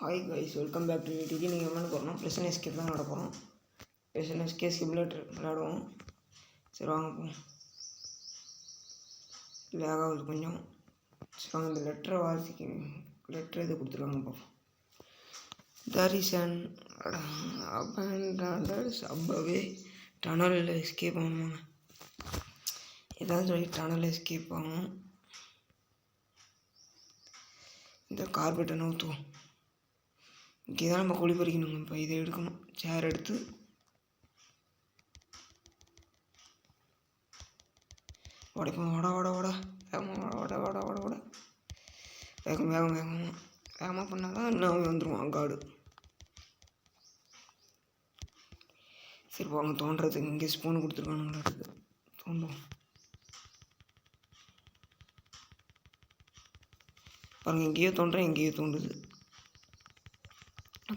Hi guys, welcome back to UTV. நீங்கள் என்ன போகிறோம்? ப்ரெசன் எஸ்கேப் தான் விளாட போகிறோம். ப்ரெசன் எஸ்கேப் விளாடுவோம். சரி வாங்க போவோம். லேக் ஆகுது கொஞ்சம். சரி வாங்க, இந்த லெட்டரை லெட்டர் எது கொடுத்துருவாங்க பார்ப்போம். There is an abandoned subway tunnel escape ஆகுவாங்க. ஏதாவது சொல்லி டனல் எஸ்கேப் ஆகும். இந்த கார்பெட்டை நோத்துவோம். இங்கே தான் நம்ம குழி பறிக்கணுங்க. இப்போ இதை எடுக்கணும். சேர் எடுத்து உடைப்போம். வட வேகமாக வேகமாக பண்ணால் தான் இன்னும் வந்துடுவான் காடு. சரி போங்க, தோன்றதுக்கு இங்கே ஸ்பூன் கொடுத்துருக்கானுங்களா இருக்குது. தோண்டும் பாருங்கள், எங்கேயோ தோன்றேன், எங்கேயோ தோண்டுது.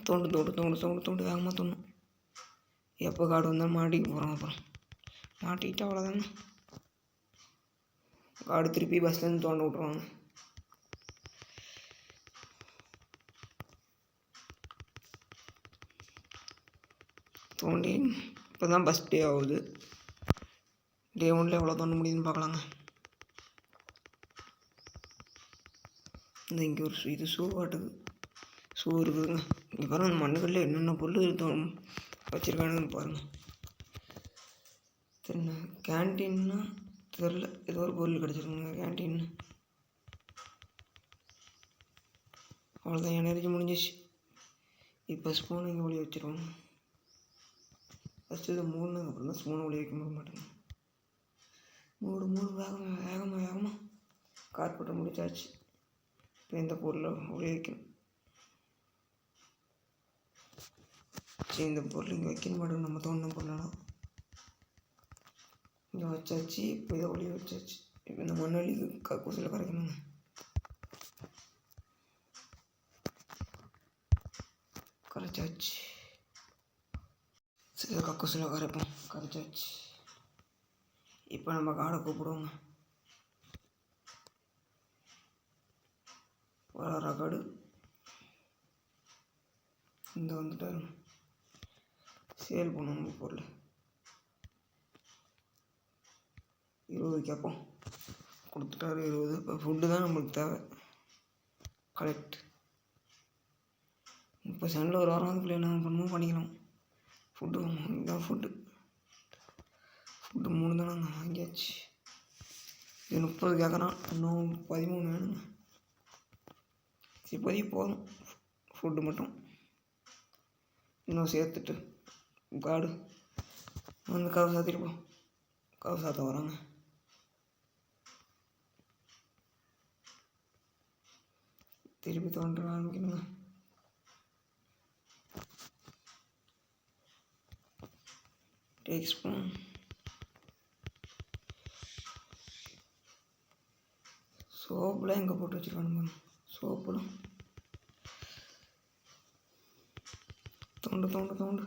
தோண்டு வேகமாக தோணும். எப்போ காடு வந்தால் மாட்டிக்கு போகிறோம். அப்புறம் மாட்டிக்கிட்டு அவ்வளோதாங்க. காடு திருப்பி பஸ்லேருந்து தோண்ட விட்ருவாங்க. தோண்டி இப்போ தான் பஸ் டே ஆகுது. டே 1 எவ்வளோ தோண்ட முடியுதுன்னு பார்க்கலாங்க. இந்த இங்கே ஒரு இது ஷூ இருக்குதுங்க. இங்கே பாருங்கள், அந்த மண்ணுகளில் என்னென்ன பொருள் வச்சுருக்கானுன்னு பாருங்கள். தெரியல, கேன்டீன்னா தெரில, ஏதோ ஒரு பொருள் கிடச்சிருக்குங்க கேன்டீன். அவ்வளோதான், எனர்ஜி முடிஞ்சிச்சு. இப்போ ஸ்பூன் இங்கே ஒளி வச்சுருவாங்க. ஃபஸ்ட்டு இது மூணுங்க, அப்புறம் தான் ஸ்பூனை ஒளி வைக்க மாட்டேங்க. மூணு வேகமாக கார்பெட்டை முடிச்சாச்சு. இப்போ இந்த பொருளை ஒளி வைக்கணும். சரி, இந்த பொருள் இங்கே வைக்க மாட்டோம். நம்ம தோண்டின பொருளெல்லாம் இங்கே வச்சாச்சு. இப்போ இதை ஒளி வச்சாச்சு. இப்போ இந்த மண்ணொலி கக்கூசில் கரைக்கணுங்க. கரைச்சாச்சு. சரி, கக்கூசில் கரைச்சாச்சு. இப்போ நம்ம காடை கூப்பிடுவோங்க. வர காடு இந்த வந்துட்டாரு. சேல் பண்ணுவோம் நம்ம பொருள். 20 கேட்போம். கொடுத்துட்டாரு 20. இப்போ ஃபுட்டு தான் நம்மளுக்கு தேவை. கரெக்ட். 30 செகண்டில் ஒரு வாரம் அதுக்குள்ளே என்ன பண்ணுமோ பண்ணிக்கலாம். ஃபுட்டு இதுதான் ஃபுட்டு 3 தானே வாங்கியாச்சு. இது 30 கேட்குறான். இன்னும் 13 வேணுங்க. இப்போதைக்கு போதும் ஃபுட்டு மட்டும். இன்னும் சேர்த்துட்டு காடு வந்து கவு சாத்திருப்போம். கவு சாத்த வராங்க. திருப்பி தோன்ற ஆரம்பிக்கணுங்க. Take spoon. சோப்புலாம் எங்கே போட்டு வச்சுருக்கானுங்க? சோப்புலாம் தோண்டு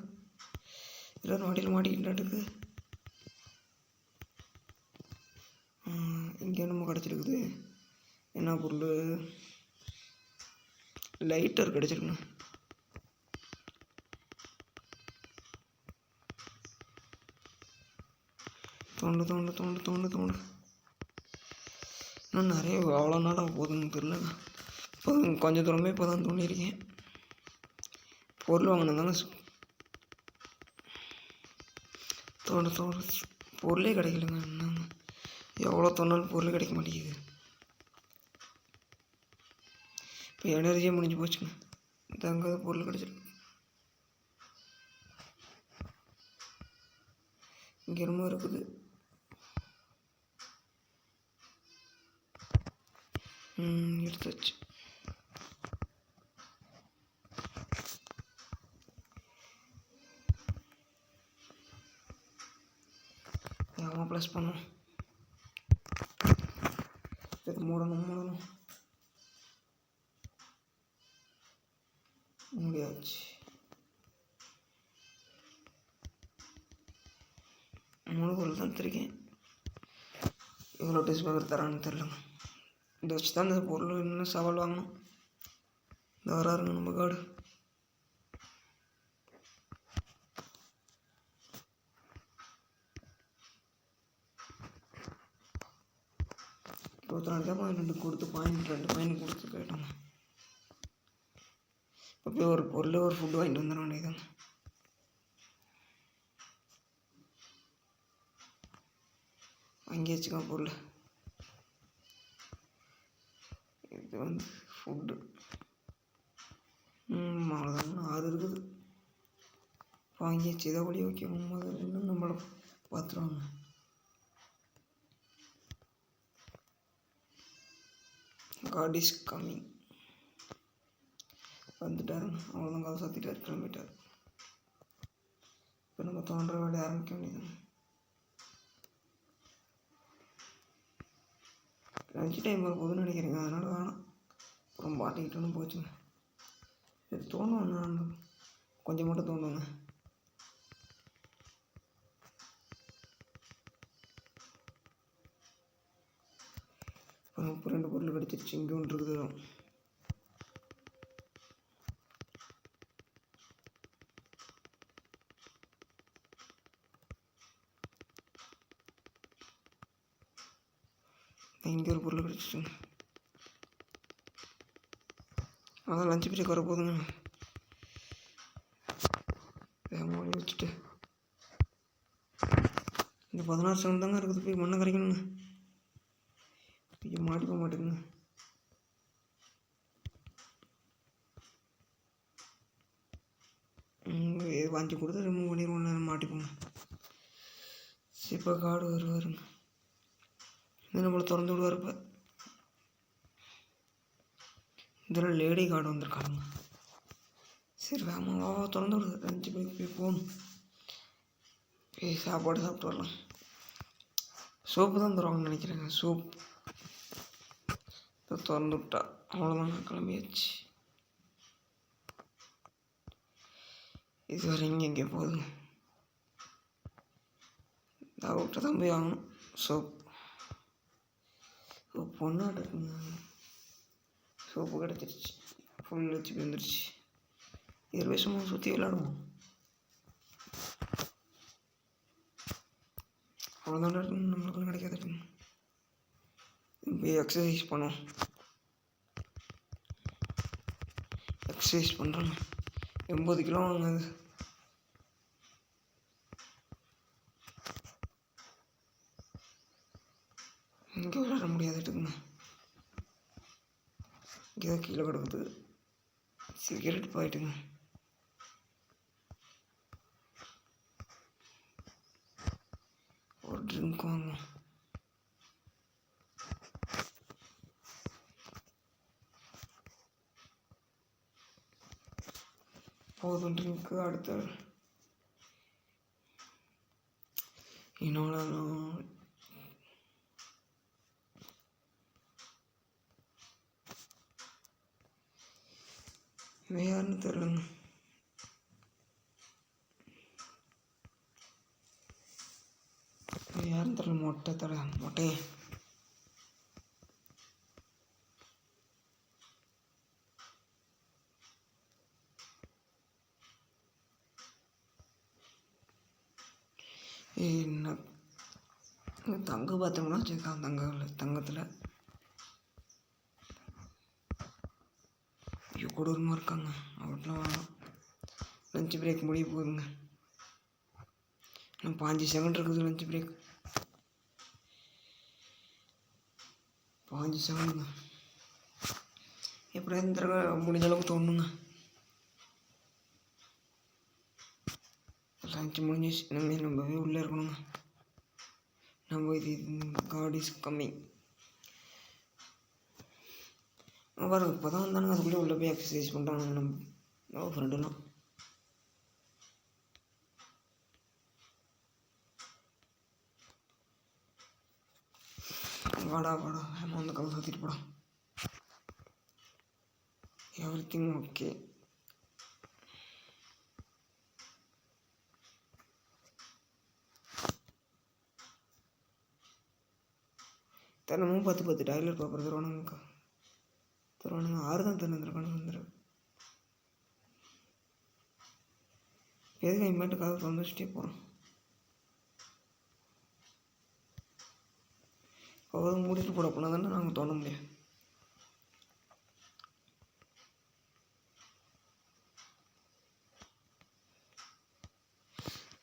எல்லோரும் வண்டியில் மாட்டிக்கிட்டாட்டுக்கு. இங்கே நம்ம கிடச்சிருக்குது. என்ன பொருள்? லைட்டர் கிடச்சிருக்குண்ணா. தோண்டு இன்னும் நிறைய அவ்வளோ நாளாக போகுதுன்னு தெரிலங்க. இப்போ கொஞ்சம் தூரமே இப்போ தான் தோண்டியிருக்கேன். பொருள் வாங்கினதாங்க. தோண்டு பொருளே கிடைக்கலங்க. என்னங்க, எவ்வளோ தோண்டாலும் பொருள் கிடைக்க மாட்டேங்குது. இப்போ எனர்ஜியே முடிஞ்சு போச்சுங்க. இதாங்க பொருள் கிடச்சிருக்கு. இங்கே ரொம்ப இருக்குது. எடுத்தாச்சு. வேகமாக ப்ளஸ் பண்ணும். மூடணும் முடியாச்சு. 3 பொருள் தான் தருக்கேன். எவ்வளோ டேஸ்ட் பேப்பர் தரான்னு தெரிலங்க. இதை வச்சு தான் இந்த பொருள் இன்னும் சவால் வாங்கணும். இந்த வராருங்க நம்ம காடு. $24 கொடுத்து $2 கொடுத்து போயிட்டோங்க. இப்போ ஒரு பொருள் ஒரு ஃபுட்டு வாங்கிட்டு வந்துட வேண்டியதாங்க. வாங்கி வச்சுக்கோங்க பொருள். இது வந்து ஃபுட்டு. அவ்வளோதாங்க. 6 இருக்குது. வாங்கி வச்சு இதை ஒளி வைக்கணும். அது இன்னும் நம்மளை பார்த்துருவாங்க. God is coming. வந்துட்டாருங்க. அவ்வளோதான். கால் சாத்திட்டார், கிளம்பிட்டார். இப்போ நம்ம தோன்ற வேலையை ஆரம்பிக்க வேண்டியது. லஞ்ச் டைம் வர போதுன்னு நினைக்கிறேங்க. அதனால் வேணாம். அப்புறம் பாட்டிக்கிட்டோன்னு போச்சுங்க. இது தோணும், கொஞ்சம் மட்டும் தோணுங்க. இப்போ 32 பொருள் கிடச்சிருச்சு. இங்கே ஒன்று இருக்குது. இங்கே ஒரு பொருள் கிடச்சிச்சுங்க. அதான் லஞ்ச் பிரேக் வர போதுங்க. வேகமாக வச்சுட்டு இந்த 16 செகண்ட் தாங்க இருக்குது. போய் மண்ணை கரைக்கணுங்க. ஐயோ, மாட்டிக்க மாட்டேங்குங்க. வாங்கி கொடுத்து ரிமூவ் பண்ணிடுவோம். மாட்டிப்போங்க. இப்போ காடு வருவாருங்க. இது நம்மளை திறந்து விடுவார். இப்போ இதில் லேடி கார்டு வந்திருக்காங்க. சரி வேகமாக திறந்து விடுது. லஞ்சு போய் போகணும். போய் சாப்பாடு சாப்பிட்டு வரலாம். சோப்பு தான் தருவாங்கன்னு நினைக்கிறேங்க. சோப் திறந்து விட்டா அவ்வளோதாங்க. கிளம்பியாச்சு. இது வரை இங்கே போகுதுங்க. விட்ட தான் போய் வாங்கணும். சோப் பொண்ணாட்டு இருக்குங்க. சோப்பு கிடச்சிருச்சு. ஃபுல் வச்சு வந்துருச்சு. 20 வருஷமாக சுற்றி விளையாடுவோம். அவ்வளோதான் இருக்குங்க. நம்மளுக்கு கிடைக்காது. போய் எக்ஸசைஸ் பண்ணுவோம். எக்ஸசைஸ் பண்ணுறோங்க. 80 கிலோ வாங்குது. இங்கே விளையாட முடியாதுட்டுங்க. இங்கே தான் கீழே கிடக்குது. சிகரெட் போயிட்டுங்க. ஒரு ட்ரிங்க் வாங்குவோம். போதும் ட்ரிங்க்கு. அடுத்த என்னோட யாருன்னு தெரியலங்க. யாருன்னு தெரியல. மொட்டையே என்ன தங்க பார்த்தோம்னா வச்சுருக்கான். தங்கத்தில் கொடூரமாக இருக்காங்க. அவட்லாம் லஞ்ச் பிரேக் முடிய போகுதுங்க. இன்னும் 5 செகண்ட் இருக்குது லஞ்ச் பிரேக். 5 செகண்டுங்க. எப்படியா இந்த தடவை முடிஞ்ச அளவுக்கு தோணுங்க. லஞ்ச் முடிஞ்சிச்சு. இனிமேல் நம்மவே உள்ளே இருக்கணுங்க. நம்ம இது காட் இஸ் கம்மிங். பாருங்க, இப்போ தான் வந்தானுங்க. அதுக்குள்ளே உள்ளே போய் எக்ஸசைஸ் பண்ணுறானுங்க நம்ம ஃப்ரெண்டுலாம். வாடா வேமா வந்து கதை சாத்திட்டு போடா. Everything okay. தினமும் 10 டாய்லெட் பேப்பர் தருவானுங்க. 6 தான் தந்துருக்கானுங்க. எதுக்கு இனிமேட்டு கதை திறந்து வச்சுட்டே போகிறோம். கதை மூடிட்டு போட போனால் தானே நாங்கள் தோண முடியும்.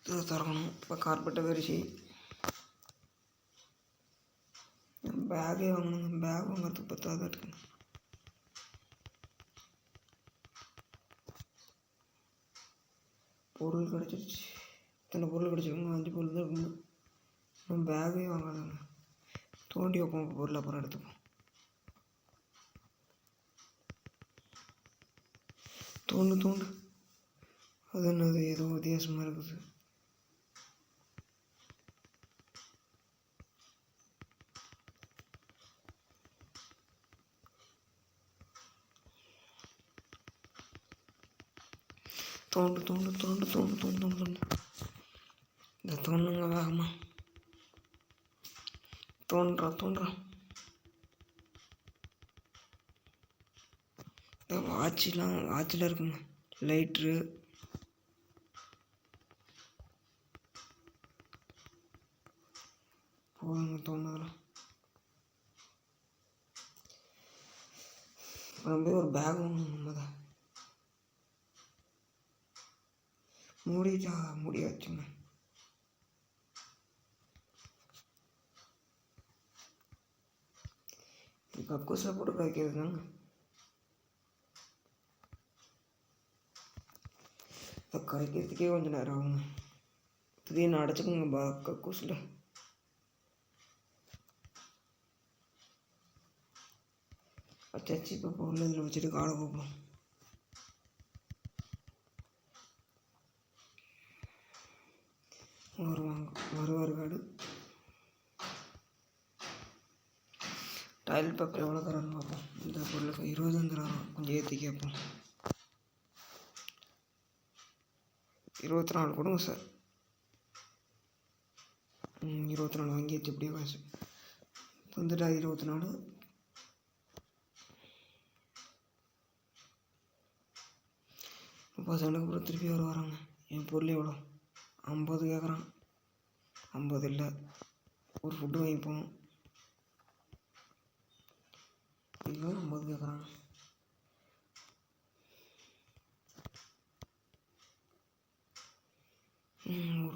இதை திறக்கணும். இப்போ கார்பெட்டை விரிச்சு பேகே வாங்கணுங்க. பேக் வாங்குறதுக்கு 10,000 இருக்குங்க. பொருள் கிடச்சிருச்சு. இத்தனை பொருள் கிடச்சிருக்குங்க. 5 பொருள் தான் இருக்குங்க. நம்ம பேகே வாங்காதாங்க. தோண்டி வைப்போம் பொருள், அப்புறம் எடுத்துப்போம். தோண்டு அது என்னது, ஏதோ வித்தியாசமாக இருக்குது. தோண்டு இந்த தோணுங்க வேகமாக. தோன்றா இந்த வாட்சில் இருக்குங்க. லைட்ரு போதுங்க தோணுதெல்லாம். அப்புறம் போய் ஒரு பேக் வாங்கணும். நம்ம தான் முடியாச்சுங்க. கக்கூசில் போட்டு காய்க்கிறது தாங்க. இதை கரைக்கிறதுக்கே கொஞ்சம் நேரம் ஆகுங்க. திடீர்னு அடைச்சிக்கோங்க கக்கூசில். வச்சாச்சு. இப்போ பொருள் இதில் வச்சுட்டு காலை போகணும். வருவாடு டைல் பேப்பர் எவ்வளோ தரான்னு பார்ப்போம். இந்த பொருளுக்கு 20 தரான். கொஞ்சம் ஏற்றி கேட்போம். 24 கொடுங்க சார். 24 வாங்கியாச்சு. எப்படியோ காசு வந்துட்டா. 24 30 அப்புறம் திருப்பி வராங்க. என் பொருள் எவ்வளோ? 50 கேட்குறான். 50 இல்லை. ஒரு ஃபுட்டு வாங்கிப்போம். இல்லை 50 கேட்குறான்.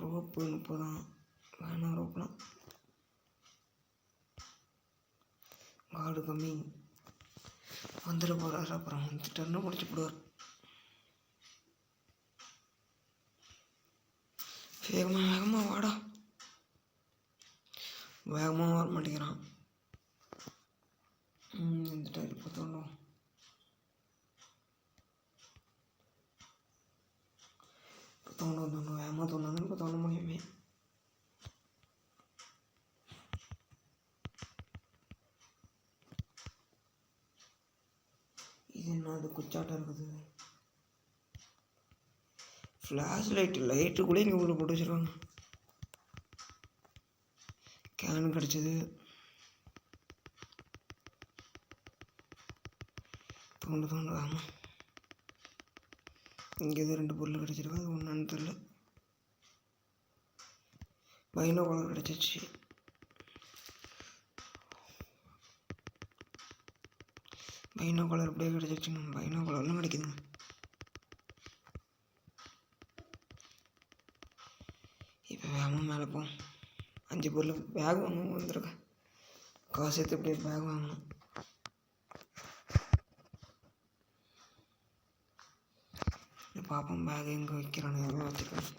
ரோப்பு 30 வேணாம். ரோப்லாம் காடு கம்மி. வந்துட போகிறாரு. அப்புறம் வந்துட்டாருன்னா முடிச்சு போடுவார். வேகமாக வாடா. வேகமாக வர மாட்டேங்கிறான். வந்துட்டார். இப்போ தோணும். வேகமாக தோணாதுன்னு இப்போ தோண முடியுமே. இது என்ன, அது குச்சாட்டம் இருக்குது. ஃப்ளாஷ் லைட்டு கூட இங்கே உள்ள போட்டு வச்சுருவாங்க. கேன் கிடச்சிது. தோண்டு ஆமாம். இங்கே எது 2 பொருள் கிடச்சிருக்கு. அது ஒன்றான்னு தெரில. பைனோகுலர் கிடச்சிச்சு. பைனோகுலர் அப்படியே கிடச்சிருச்சுங்க. பைனோகுலர்லாம் கிடைக்குதுங்க. இப்போ வேகமாக மேலே போவோம். 5 பொருள் பேக் வாங்கணும். வந்துருக்கேன். காசு எடுத்து எப்படியே பேக் வாங்கணும். பார்ப்போம் பேக் எங்கே வைக்கிறானு. எவ்வளோ வச்சுருக்கேன்.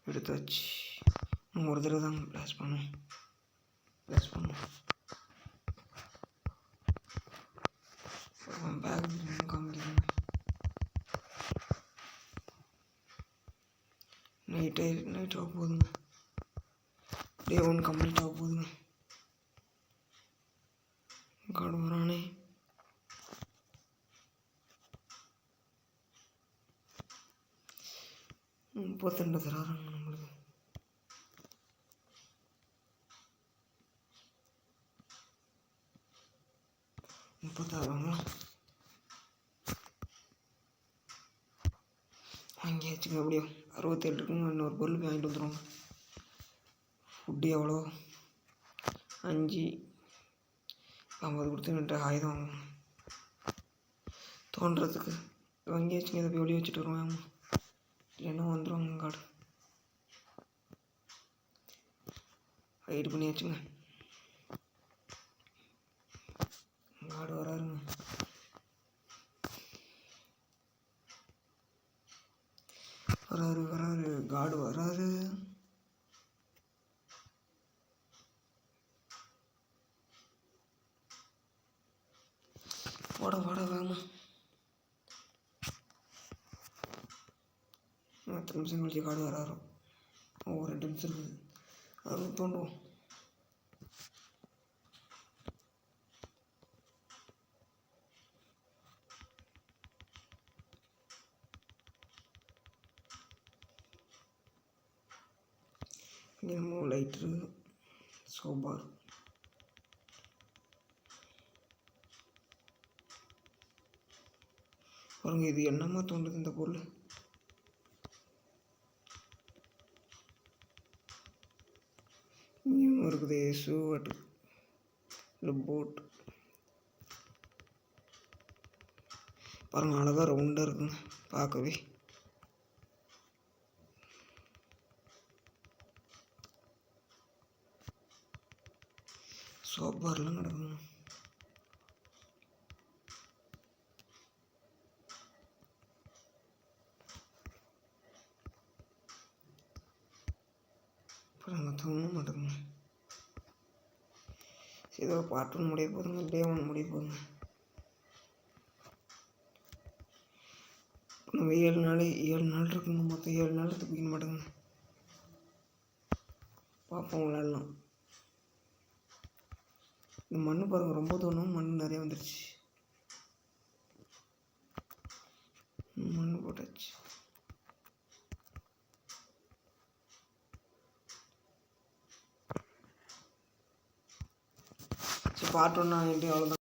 எடுத்து வச்சு ஒரு தடவை தாங்க ப்ளஸ் பண்ணும். பேக் காமிக்கிறேன். நைட் ஆக போகுதுங்க. டே 1 கம்ப்ளீட் ஆக போகுதுங்க. காடு வரானே. 32 தராங்க நம்மளுக்கு. 36 வாங்கலாம். வாங்கியாச்சுங்க. எப்படியோ 67 இருக்குங்க. இன்னொரு பொருள் போய் வாங்கிட்டு வந்துடுவோங்க. ஃபுட்டு எவ்வளோ? 5 50 கொடுத்து நின்று ஆயுதம் வாங்கணும் தோன்றதுக்கு. வாங்கியாச்சுங்க. இதை போய் வெளியே வச்சுட்டு வருவோம். இல்லைன்னா வந்துடுவாங்க கார்டு. ரைடு பண்ணியாச்சுங்க. கார்டு வராருங்க. வராரு கார்டு வராரு. வாட வேகமா. 10 நிமிஷம் கழிச்சு கார்டு வராரு. 2 நிமிஷம் இருக்குது. அது தோண்டுவோம். லைட்ரு சோபார் பாருங்க. இது என்னமா தோன்றுது இந்த பொருள். இன்னும் இருக்குது ஷூவட் இல்லை போட். பாருங்க அழகாக ரவுண்டாக இருக்குங்க பார்க்கவே. சோப்பார்லாம் கிடக்குங்க. தோண மாட்டேங்குங்க. ஏதோ பார்ட் 1 முடிய போதுங்க. டே 1 முடிய போதுங்க. நம்ம 7 நாள் இருக்குங்க. மொத்தம் 7 நாள் தப்பிக்க மாட்டேங்க. பார்ப்போம், விளாட்லாம். இந்த மண் பாருங்கள் ரொம்ப தோணும். மண் நிறைய வந்துடுச்சு. மண் போட்டாச்சு. பார்ட் 1 அவ்வளோதான்.